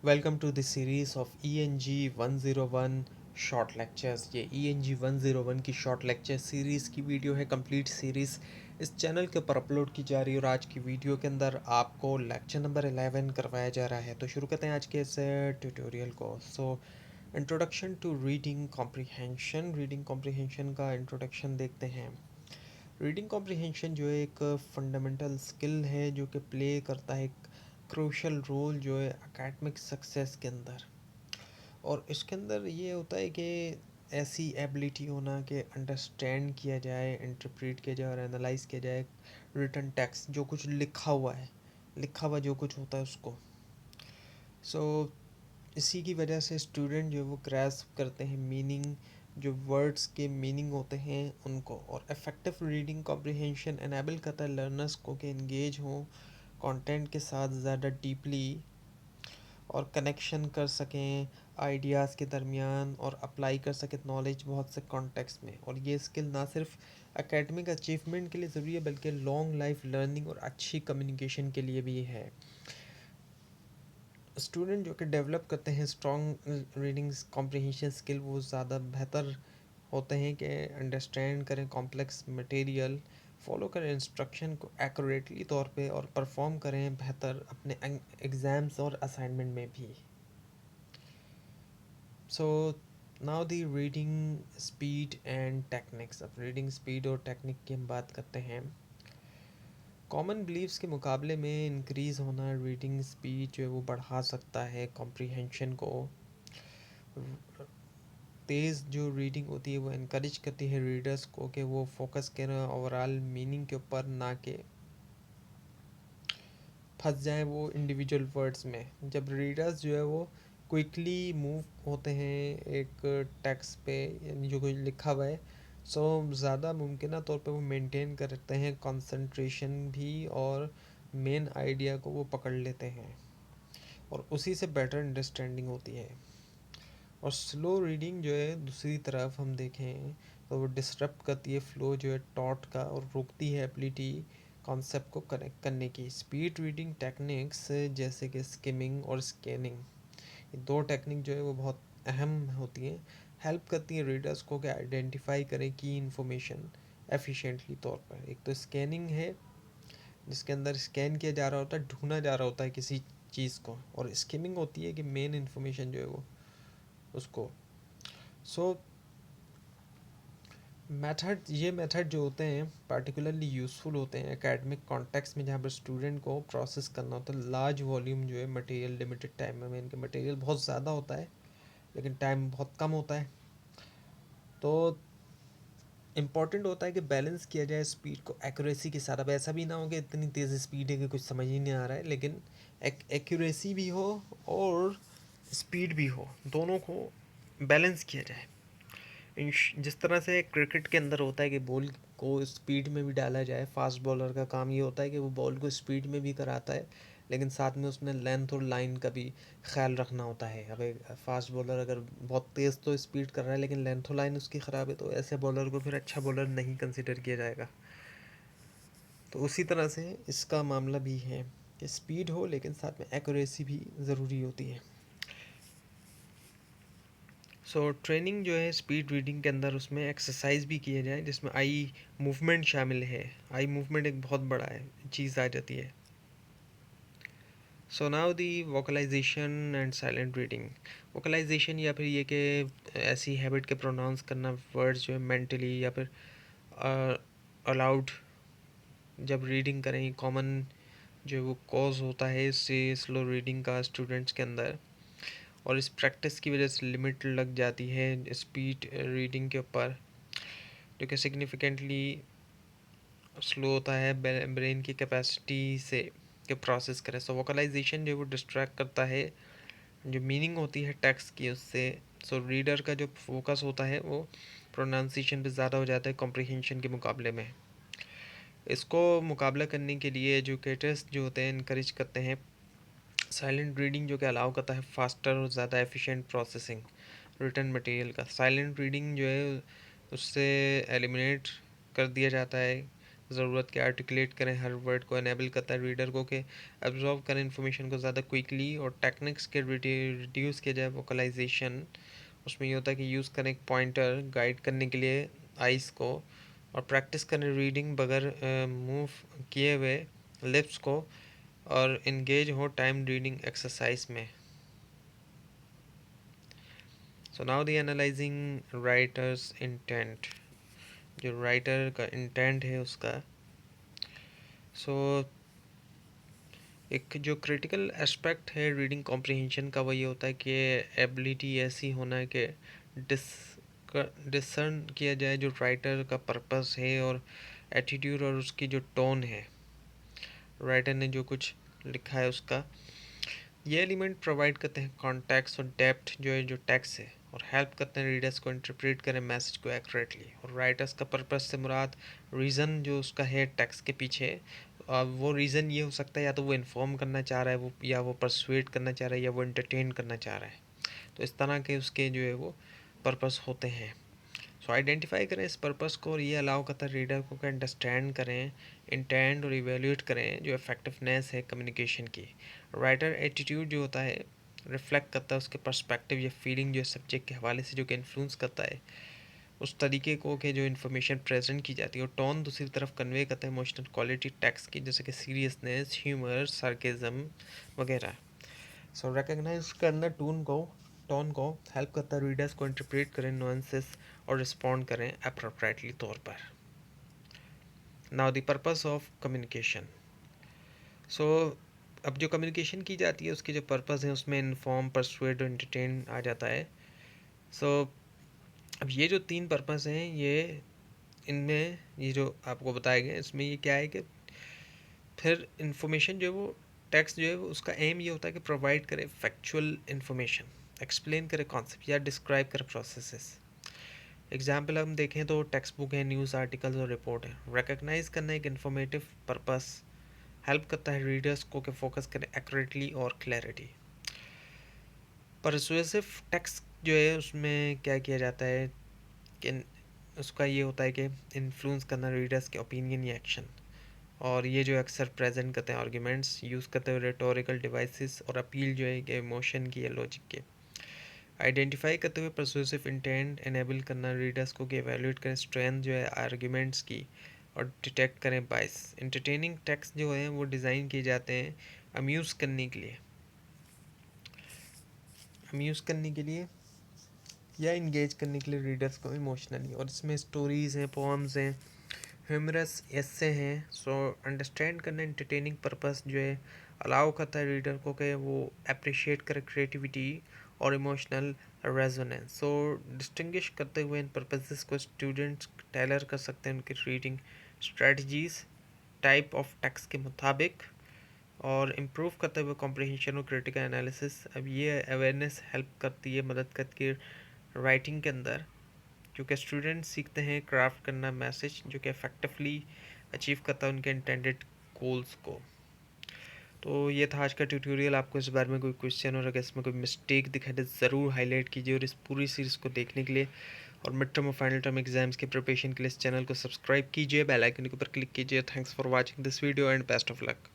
Welcome to the series of ENG 101 short lectures. ये ENG 101 की short lecture series की video है, complete series इस चैनल के ऊपर अपलोड की जा रही है और आज की वीडियो के अंदर आपको लेक्चर नंबर 11 करवाया जा रहा है। तो शुरू करते हैं आज के इस ट्यूटोरियल को। इंट्रोडक्शन टू रीडिंग कॉम्प्रिहेंशन का इंट्रोडक्शन देखते हैं। रीडिंग कॉम्प्रिहेंशन जो है एक फंडामेंटल स्किल है जो कि प्ले करता है एक क्रूशल रोल जो है एकेडमिक सक्सेस के अंदर। और इसके अंदर ये होता है कि ऐसी एबिलिटी होना कि अंडरस्टैंड किया जाए, इंटरप्रेट किया जाए और एनालाइज किया जाए रिटन टेक्स्ट, जो कुछ लिखा हुआ है, लिखा हुआ जो कुछ होता है उसको। सो इसी की वजह से स्टूडेंट जो है वो ग्रैस्प करते हैं मीनिंग, जो वर्ड्स के मीनिंग होते हैं उनको। और इफ़ेक्टिव रीडिंग कॉम्प्रिहेंशन एनेबल करता है लर्नर्स को कि एंगेज हों कंटेंट के साथ ज़्यादा डीपली और कनेक्शन कर सकें आइडियाज़ के दरमियान और अप्लाई कर सकें नॉलेज बहुत से कॉन्टेक्स्ट में। और ये स्किल ना सिर्फ एकेडमिक अचीवमेंट के लिए ज़रूरी है बल्कि लॉन्ग लाइफ लर्निंग और अच्छी कम्युनिकेशन के लिए भी है। स्टूडेंट जो कि डेवलप करते हैं स्ट्रॉन्ग रीडिंग कॉम्प्रिहेंशन स्किल, वो ज़्यादा बेहतर होते हैं कि अंडरस्टैंड करें कॉम्प्लेक्स मटेरियल, फॉलो करें इंस्ट्रक्शन को एक्यूरेटली तौर पे और परफॉर्म करें बेहतर अपने एग्ज़ाम्स और असाइनमेंट में भी। So now the reading speed and techniques. अब रीडिंग स्पीड और टेक्निक की हम बात करते हैं। कॉमन बिलीव्स के मुकाबले में इंक्रीज़ होना रीडिंग स्पीड जो है वो बढ़ा सकता है कॉम्प्रिहेंशन को। तेज़ जो रीडिंग होती है वो इनक्रेज करती है रीडर्स को कि वो फोकस करें ओवरऑल मीनिंग के ऊपर, ना कि फंस जाएं वो इंडिविजुअल वर्ड्स में। जब रीडर्स जो है वो क्विकली मूव होते हैं एक टेक्स्ट पे, यानी जो कुछ लिखा हुआ है, सो ज़्यादा मुमकिन तौर पे वो मेंटेन करते हैं कंसंट्रेशन भी और मेन आइडिया को वो पकड़ लेते हैं और उसी से बेटर अंडरस्टैंडिंग होती है। और स्लो रीडिंग जो है दूसरी तरफ हम देखें तो वो डिसरप्ट करती है फ्लो जो है टॉट का और रोकती है एबिलिटी कॉन्सेप्ट को कनेक्ट करने की। स्पीड रीडिंग टेक्निक्स जैसे कि स्किमिंग और स्कैनिंग, ये दो टेक्निक जो है वो बहुत अहम होती हैं, हेल्प करती हैं रीडर्स को कि आइडेंटिफाई करें की इन्फॉर्मेशन एफिशिएंटली तौर पर। एक तो स्कैनिंग है जिसके अंदर स्कैन किया जा रहा होता है, ढूंढा जा रहा होता है किसी चीज़ को, और स्किमिंग होती है कि मेन इन्फॉर्मेशन जो है वो उसको। सो ये मेथड जो होते हैं पार्टिकुलरली यूज़फुल होते हैं एकेडमिक कॉन्टेक्स्ट में, जहाँ पर स्टूडेंट को प्रोसेस करना होता है लार्ज वॉल्यूम जो है मटेरियल लिमिटेड टाइम में। इनके मटेरियल बहुत ज़्यादा होता है लेकिन टाइम बहुत कम होता है। तो इम्पॉर्टेंट होता है कि बैलेंस किया जाए स्पीड को एक्यूरेसी के साथ। अब ऐसा भी ना हो कि इतनी तेज़ स्पीड है कि कुछ समझ ही नहीं आ रहा है, लेकिन एक्यूरेसी भी हो और स्पीड भी हो, दोनों को बैलेंस किया जाए। जिस तरह से क्रिकेट के अंदर होता है कि बॉल को स्पीड में भी डाला जाए, फास्ट बॉलर का काम ये होता है कि वो बॉल को स्पीड में भी कराता है लेकिन साथ में उसने लेंथ और लाइन का भी ख्याल रखना होता है। अब एक फास्ट बॉलर अगर बहुत तेज़ तो स्पीड कर रहा है लेकिन लेंथ और लाइन उसकी ख़राब है, तो ऐसे बॉलर को फिर अच्छा बॉलर नहीं कंसिडर किया जाएगा। तो उसी तरह से इसका मामला भी है कि स्पीड हो लेकिन साथ में एक्यूरेसी भी ज़रूरी होती है। ट्रेनिंग जो है स्पीड रीडिंग के अंदर, उसमें एक्सरसाइज भी किया जाए जिसमें आई मूवमेंट शामिल है। आई मूवमेंट एक बहुत बड़ा है चीज़ आ जाती है। So now the vocalisation and silent reading. Vocalisation या फिर ये कि ऐसी हैबिट के प्रोनाउंस करना वर्ड्स जो है मेंटली या फिर अलाउड जब रीडिंग करें, कॉमन जो वो कॉज होता है इससे स्लो रीडिंग का स्टूडेंट्स के अंदर। और इस प्रैक्टिस की वजह से लिमिट लग जाती है स्पीड रीडिंग के ऊपर, जो कि सिग्निफिकेंटली स्लो होता है ब्रेन की कैपेसिटी से कि प्रोसेस करे। सो वोकलाइजेशन जो वो डिस्ट्रैक्ट करता है जो मीनिंग होती है टेक्स्ट की उससे। सो रीडर का जो फोकस होता है वो प्रोनाउंसिएशन पे ज़्यादा हो जाता है कॉम्प्रिहेंशन के मुकाबले में। इसको मुकाबला करने के लिए एजुकेटर्स जो होते हैं इनक्रेज करते हैं साइलेंट रीडिंग, जो कि अलाउ करता है फास्टर और ज़्यादा एफिशिएंट प्रोसेसिंग रिटन मटेरियल का। साइलेंट रीडिंग जो है उससे एलिमिनेट कर दिया जाता है ज़रूरत के आर्टिकुलेट करें, हर वर्ड को एनेबल करता है रीडर को कि एब्जॉर्व करें इन्फॉर्मेशन को ज़्यादा क्विकली। और टेक्निक्स के रिड्यूस किया जाए वोकलाइजेशन, उसमें ये होता है कि यूज़ करें एक पॉइंटर गाइड करने के लिए आइस को, और प्रैक्टिस करें रीडिंग बगैर मूव किए हुए लिप्स को, और इंगेज हो टाइम रीडिंग एक्सरसाइज में। So now the analysing writers intent, जो राइटर का इंटेंट है उसका। सो एक जो क्रिटिकल एस्पेक्ट है रीडिंग कॉम्प्रिहेंशन का वो ये होता है कि एबिलिटी ऐसी होना है कि डिस डिसर्न किया जाए जो राइटर का पर्पस है और एटीट्यूड और उसकी जो टोन है, राइटर ने जो कुछ लिखा है उसका। ये एलिमेंट प्रोवाइड करते हैं कॉन्टेक्स्ट और डेप्थ जो है जो टेक्स्ट है, और हेल्प करते हैं रीडर्स को इंटरप्रेट करें मैसेज को एक्यूरेटली। और राइटर्स का पर्पस से मुराद रीज़न जो उसका है टेक्स्ट के पीछे, वो रीज़न ये हो सकता है या तो वो इन्फॉर्म करना चाह रहा है वो, या वो परसुएट करना चाह रहा है, या वो एंटरटेन करना चाह रहा है। तो इस तरह के उसके जो है वो पर्पस होते हैं। सो आइडेंटिफाई करें इस पर्पस को, और ये अलाउ करता है रीडर को कि अंडरस्टैंड करें, इंटेंड और इवेल्यूएट करें जो इफेक्टिवनेस है कम्युनिकेशन की। राइटर एटीट्यूड जो होता है रिफ्लेक्ट करता है उसके पर्सपेक्टिव या फीलिंग जो सब्जेक्ट के हवाले से जो कि इन्फ्लुएंस करता है उस तरीके को कि जो इन्फॉर्मेशन प्रेजेंट की जाती है। और टोन दूसरी तरफ कन्वे करता है इमोशनल क्वालिटी टेक्स्ट की, जैसे कि सीरियसनेस, ह्यूमर, सार्केज्म वगैरह। सो रिकग्नाइज करना टोन को हेल्प करता है रीडर्स को इंटरप्रेट करें नुआंसेस और रिस्पॉन्ड करें अप्रोप्रिएटली तौर पर। Now the purpose of communication. So अब जो कम्युनिकेशन की जाती है उसके जो पर्पस हैं उसमें इन्फॉर्म, परसुएड और एंटरटेन आ जाता है। सो अब ये जो 3 पर्पस हैं ये इनमें ये जो आपको बताया गया इसमें ये क्या है कि फिर इन्फॉर्मेशन जो है वो टेक्स्ट जो है वो उसका एम ये होता है कि प्रोवाइड करे फैक्चुअल इन्फॉर्मेशन, एक्सप्लेन करे कॉन्सेप्ट या डिस्क्राइब करे प्रोसेसेस। एग्जाम्पल हम देखें तो टेक्स्ट बुक है, न्यूज़ आर्टिकल्स और रिपोर्ट है। रिकग्नाइज करना एक इन्फॉर्मेटिव पर्पस हेल्प करता है रीडर्स को कि फोकस करें एक्यूरेटली और क्लैरिटी। परसुएसिव टेक्स्ट जो है उसमें क्या किया जाता है कि उसका ये होता है कि इन्फ्लुएंस करना रीडर्स के ओपिनियन या एक्शन, और ये जो अक्सर प्रेजेंट करते हैं आर्ग्यूमेंट्स यूज़ करते हुए रेटोरिकल डिवाइसेस और अपील जो है कि इमोशन की या लॉजिक के। आइडेंटिफाई करते हुए परसुएसिव इंटेंट एनेबल करना रीडर्स को कि एवेल्यूएट करें स्ट्रेंथ जो है आर्ग्यूमेंट्स की और डिटेक्ट करें बाइस। इंटरटेनिंग टेक्स्ट जो है वो डिज़ाइन किए जाते हैं अम्यूज़ करने के लिए, या इंगेज करने के लिए रीडर्स को इमोशनली। और इसमें स्टोरीज़ हैं, पोम्स हैं, ह्यूमरस एस्से हैं। सो अंडरस्टैंड करना इंटरटेनिंग पर्पस जो है अलाउ करता है रीडर को कि वो अप्रिशिएट करे क्रिएटिविटी और इमोशनल रेजोनेंस। सो डिस्टिंग्विश करते हुए इन पर्पसेस को स्टूडेंट्स टेलर कर सकते हैं उनकी reading strategies type of text के मुताबिक, और इम्प्रूव करते हुए कॉम्प्रिहेंशन और क्रिटिकल एनालिसिस। अब ये अवेयरनेस हेल्प करती है, मदद करती है राइटिंग के अंदर, क्योंकि स्टूडेंट सीखते हैं क्राफ्ट करना मैसेज जो कि इफेक्टिवली अचीव करता है उनके इंटेंडेड गोल्स को। तो ये था आज का ट्यूटोरियल। आपको इस बारे में कोई क्वेश्चन और अगर इसमें कोई मिस्टेक दिखाई दे ज़रूर हाईलाइट कीजिए, और इस पूरी सीरीज़ को देखने के लिए और मिड टर्म और फाइनल टर्म एग्जाम्स के प्रिपरेशन के लिए इस चैनल को सब्सक्राइब कीजिए, बेल आइकन के ऊपर क्लिक कीजिए। Thanks for watching this video and best of luck.